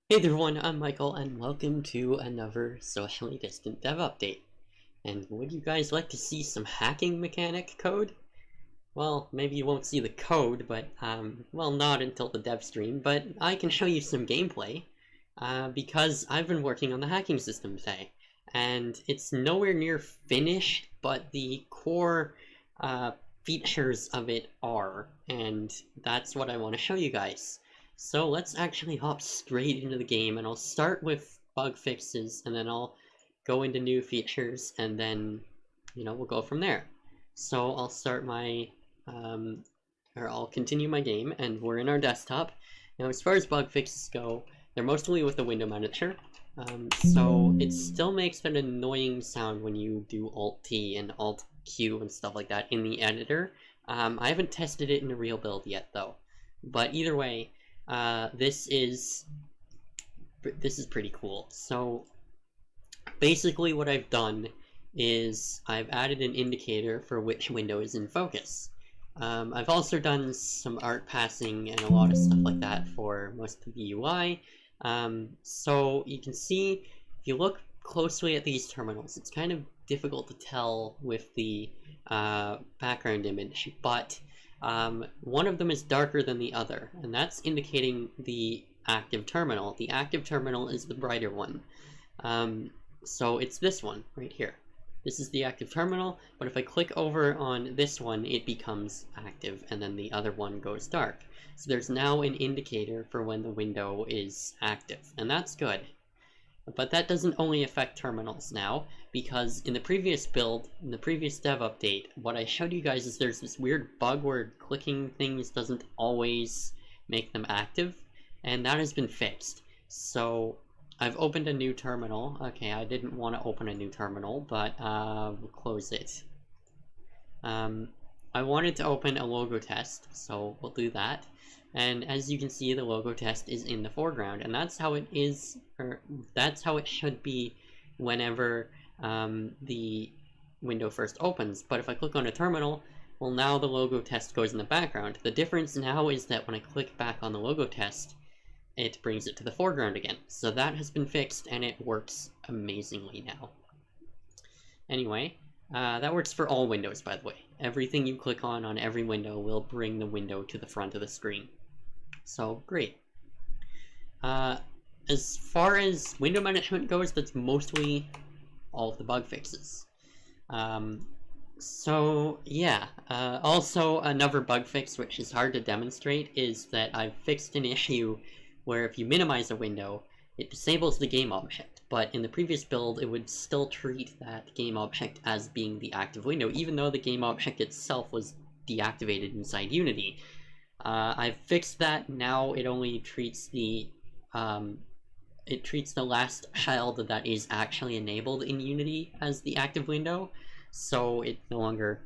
Hey there everyone, I'm Michael and welcome to another socially distant dev update. And would you guys like to see some hacking mechanic code? Well, maybe you won't see the code, but, well, not until the dev stream, but I can show you some gameplay, because I've been working on the hacking system today. And it's nowhere near finished, but the core, features of it are, and that's what I want to show you guys. So let's actually hop straight into the game, and I'll start with bug fixes, and then I'll go into new features, and then, we'll go from there. So I'll start my, or I'll continue my game, and we're in our desktop. Now, as far as bug fixes go, they're mostly with the window manager. So it still makes that annoying sound when you do Alt-T and Alt-Q and stuff like that in the editor. I haven't tested it in a real build yet, though. But either way, this is pretty cool. So basically what I've done is I've added an indicator for which window is in focus. I've also done some art passing and a lot of stuff like that for most of the UI. So you can see, if you look closely at these terminals, it's kind of difficult to tell with the background image, but one of them is darker than the other, and that's indicating the active terminal. The active terminal is the brighter one. So it's this one right here. This is the active terminal, but if I click over on this one, it becomes active, and then the other one goes dark. So there's now an indicator for when the window is active, and that's good. But that doesn't only affect terminals now, because in the previous build, in the previous dev update, what I showed you guys is there's this weird bug where clicking things doesn't always make them active, and that has been fixed. So I've opened a new terminal. Okay, I didn't want to open a new terminal, but we'll close it. I wanted to open a logo test, so we'll do that. And as you can see, the logo test is in the foreground, and that's how it is, or that's how it should be whenever the window first opens. But if I click on a terminal, well, now the logo test goes in the background. The difference now is that when I click back on the logo test, it brings it to the foreground again. So that has been fixed, and it works amazingly now. Anyway, that works for all windows, by the way. Everything you click on every window will bring the window to the front of the screen. So, great. As far as window management goes, that's mostly all of the bug fixes. So, yeah. Also, another bug fix, which is hard to demonstrate, is that I've fixed an issue where if you minimize a window, it disables the game object. But in the previous build, it would still treat that game object as being the active window, even though the game object itself was deactivated inside Unity. I've fixed that. Now it only treats the last child that is actually enabled in Unity as the active window, so it no longer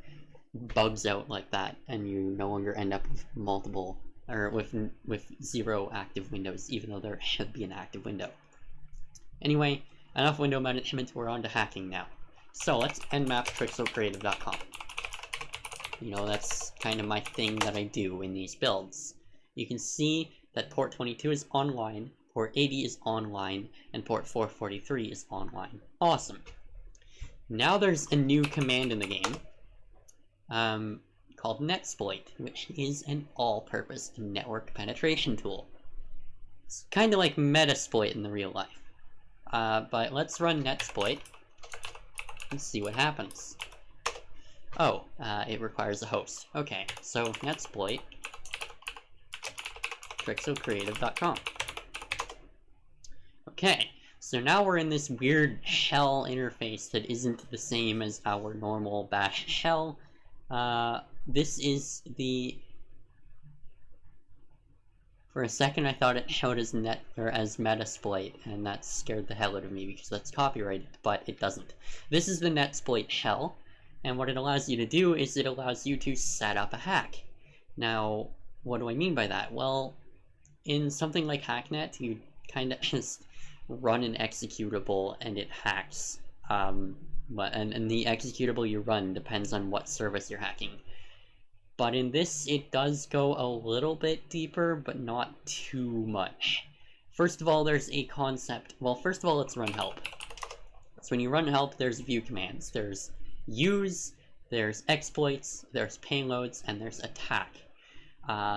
bugs out like that, and you no longer end up with multiple, or with 0 active windows, even though there should be an active window. Anyway, enough window management, we're on to hacking now. So let's nmap pixelcreative.com. That's kind of my thing that I do in these builds. You can see that port 22 is online, port 80 is online, and port 443 is online. Awesome. Now there's a new command in the game called netsploit, which is an all-purpose network penetration tool. It's kind of like Metasploit in the real life. But let's run netsploit and see what happens. Oh, it requires a host. Okay, so netsploit pixelcreative.com. Okay, so now we're in this weird shell interface that isn't the same as our normal bash shell. This is the... For a second I thought it showed as as Metasploit, and that scared the hell out of me because that's copyrighted, but it doesn't. This is the netsploit shell, and what it allows you to do is it allows you to set up a hack. Now, what do I mean by that? Well, in something like Hacknet, you kind of just run an executable and it hacks. And the executable you run depends on what service you're hacking. But in this, it does go a little bit deeper, but not too much. first of all, there's a concept. Well, first of all, let's run help. So when you run help, there's a few commands. There's use, there's exploits, there's payloads, and there's attack.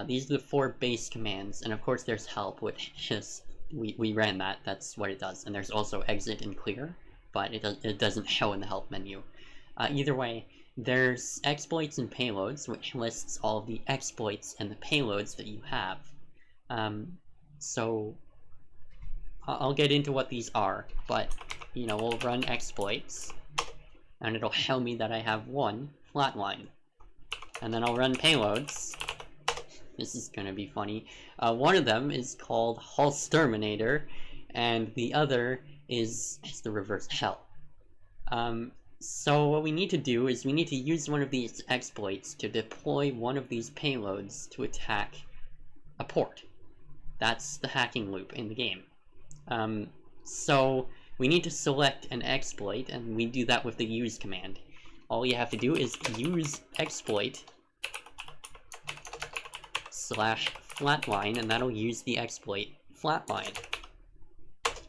These are the 4 base commands, and of course there's help, which is, we ran that, that's what it does. And there's also exit and clear, but it doesn't show in the help menu. Either way, there's exploits and payloads, which lists all of the exploits and the payloads that you have. So I'll get into what these are, but you know, we'll run exploits, and it'll tell me that I have 1 flatline. And then I'll run payloads. This is gonna be funny. One of them is called Halsterminator, and the other is the reverse hell. So what we need to do is we need to use one of these exploits to deploy one of these payloads to attack a port. That's the hacking loop in the game. So we need to select an exploit, and we do that with the use command. All you have to do is use exploit /flatline, and that'll use the exploit flatline.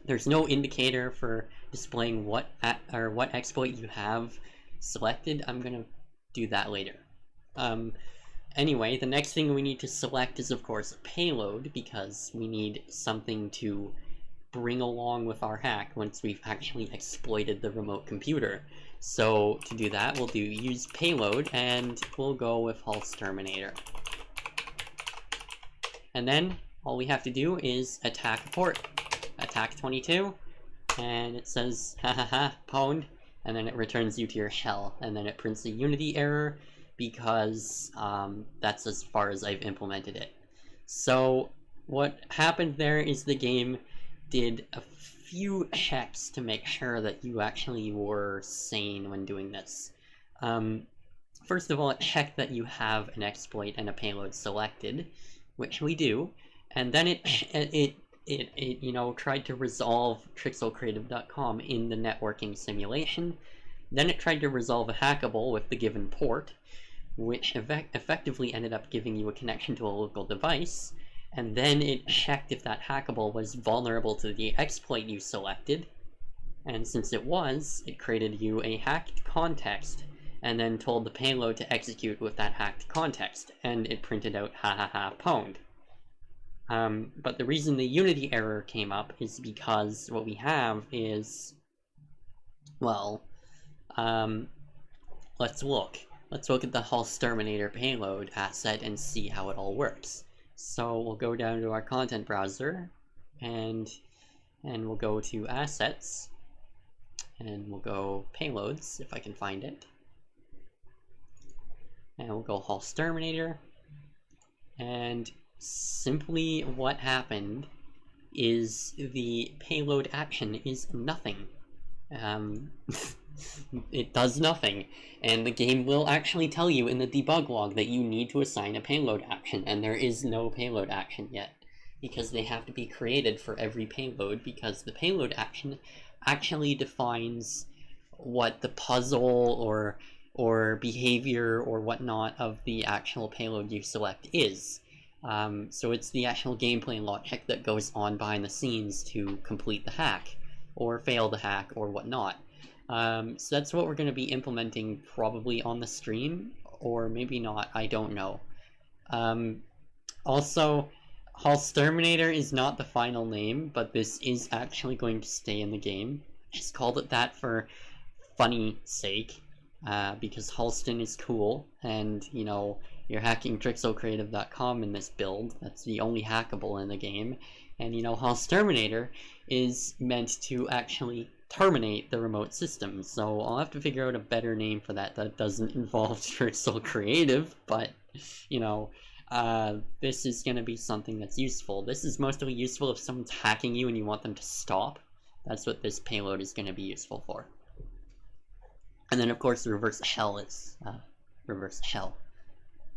There's no indicator for displaying what exploit you have selected. I'm gonna do that later. Anyway, the next thing we need to select is, of course, a payload, because we need something to bring along with our hack once we've actually exploited the remote computer. So to do that, we'll do use payload, and we'll go with Halsterminator. And then all we have to do is attack a port. Attack 22, and it says hahaha pwned, and then it returns you to your hell, and then it prints a Unity error because that's as far as I've implemented it. So what happened there is the game did a few checks to make sure that you actually were sane when doing this. First of all, it checked that you have an exploit and a payload selected, which we do, and then it you know, tried to resolve trixelcreative.com in the networking simulation. Then it tried to resolve a hackable with the given port, which effectively ended up giving you a connection to a local device, and then it checked if that hackable was vulnerable to the exploit you selected, and since it was, it created you a hacked context, and then told the payload to execute with that hacked context, and it printed out hahaha pwned. But the reason the Unity error came up is because what we have is, well, let's look at the Halsterminator payload asset and see how it all works. So we'll go down to our content browser, and we'll go to assets, and we'll go payloads, if I can find it. And we'll go Halsterminator, and simply what happened is the payload action is nothing. It does nothing, and the game will actually tell you in the debug log that you need to assign a payload action, and there is no payload action yet, because they have to be created for every payload, because the payload action actually defines what the puzzle or behavior or whatnot of the actual payload you select is. So it's the actual gameplay logic that goes on behind the scenes to complete the hack, or fail the hack, or whatnot. So that's what we're going to be implementing probably on the stream, or maybe not, I don't know. Also, Halsterminator is not the final name, but this is actually going to stay in the game. I just called it that for funny sake, because Halston is cool, and, you know, you're hacking trixelcreative.com in this build. That's the only hackable in the game. And, you know, Halsterminator is meant to actually terminate the remote system, so I'll have to figure out a better name for that doesn't involve Trixel Creative, but, you know, this is going to be something that's useful. This is mostly useful if someone's hacking you and you want them to stop. That's what this payload is going to be useful for. And then, of course, the reverse hell is reverse hell.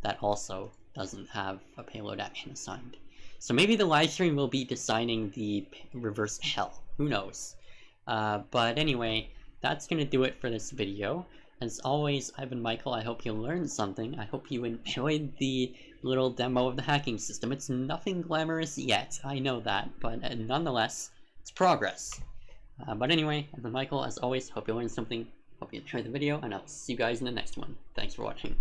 That also doesn't have a payload action assigned. So maybe the live stream will be designing the reverse hell. Who knows? But anyway, that's going to do it for this video. As always, I've been Michael. I hope you learned something. I hope you enjoyed the little demo of the hacking system. It's nothing glamorous yet, I know that, but nonetheless, it's progress. But anyway, I've been Michael, as always, hope you learned something, hope you enjoyed the video, and I'll see you guys in the next one. Thanks for watching.